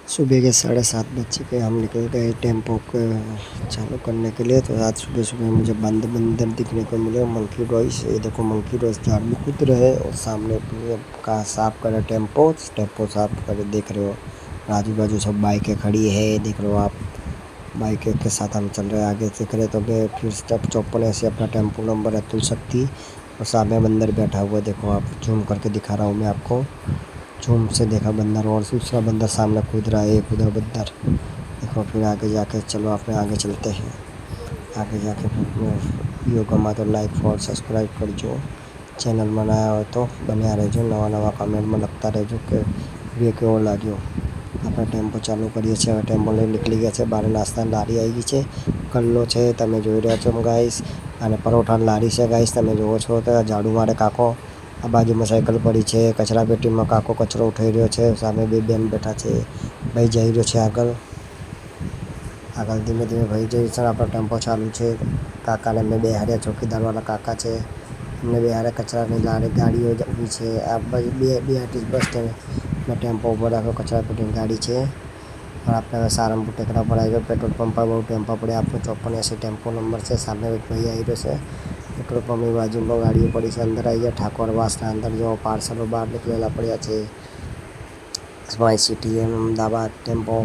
सुबह के 7:30 बज चुके, हम निकल गए टेम्पो को चालू करने के लिए। तो आज सुबह सुबह मुझे बंदर दिखने को मिले, मंकी रॉयस। ये देखो मंकी रॉयस झाड़ में कूद रहे और सामने का साफ करे टेम्पो साफ करे, देख रहे हो। आजू बाजू सब बाइकें खड़ी है, देख रहे हो आप। बाइक के साथ हम चल रहे हैं, आगे देख रहे तो फिर स्टेप 54 से अपना टेम्पो नंबर है अतुल शक्ति। और सामने बंदर बैठा हुआ, देखो आप, जूम करके दिखा रहा हूँ मैं आपको। झूम से देखा बंदर, और दूसरा बंदर सामने कूद रहा है, एक उधर बंदर देखो। फिर आगे जाके चलो अपने आगे चलते हैं। आगे जाके फिर वीडियो को तो लाइक और सब्सक्राइब कर जो, चैनल बनाया हो तो बनिया रहो, नवा कमेंट में लगता रहो कि वीडियो केવો લાગ્યો। આપણે ટેમ્પો ચાલુ કરીએ છીએ, હવે ટેમ્પો લઈને નીકળી ગયા છે। બહાર નાસ્તાની લારી આવી ગઈ છે, કલ્લો છે, તમે જોઈ રહ્યા છો ગાઈસ। અને પરોઠાની લારી છે ગાઈસ, તમે જુઓ છો તો ઝાડુ મારે કાકો। આ બાજુમાં સાયકલ પડી છે, કચરા પેટીમાં કાકો કચરો ઉઠાવી રહ્યો છે। સામે બે બેન બેઠા છે, ભાઈ જઈ રહ્યો છે આગળ ધીમે ધીમે ભાઈ જઈ છે। આપણો ટેમ્પો ચાલુ છે, કાકાને મેં બેહાડ્યા, ચોકીદારવાળા કાકા છે, એમને બેહાડ્યા। કચરાની ગાડીઓ ઊભી છે, આ બાજુ બે આર્ટિસ્ટ બસ સ્ટેન્ડ ટેમ્પો ઊભો રાખ્યો, કચરા પેટીની ગાડી છે। और આપણે હવે સારંગપુર ટેકરા પર આવી ગયો, પેટ્રોલ પંપ પર બહુ ટેમ્પો પડ્યા। આપણો 5480 ટેમ્પો નંબર છે। સામે એક ભાઈ આવી રહ્યો છે, પેટ્રોલ પંપની બાજુમાં ગાડીઓ પડી છે। અંદર આવી ગયા ઠાકોરવાસના અંદર, જો પાર્સલો બહાર નીકળેલા પડ્યા છે। Spice city Ahmedabad tempo.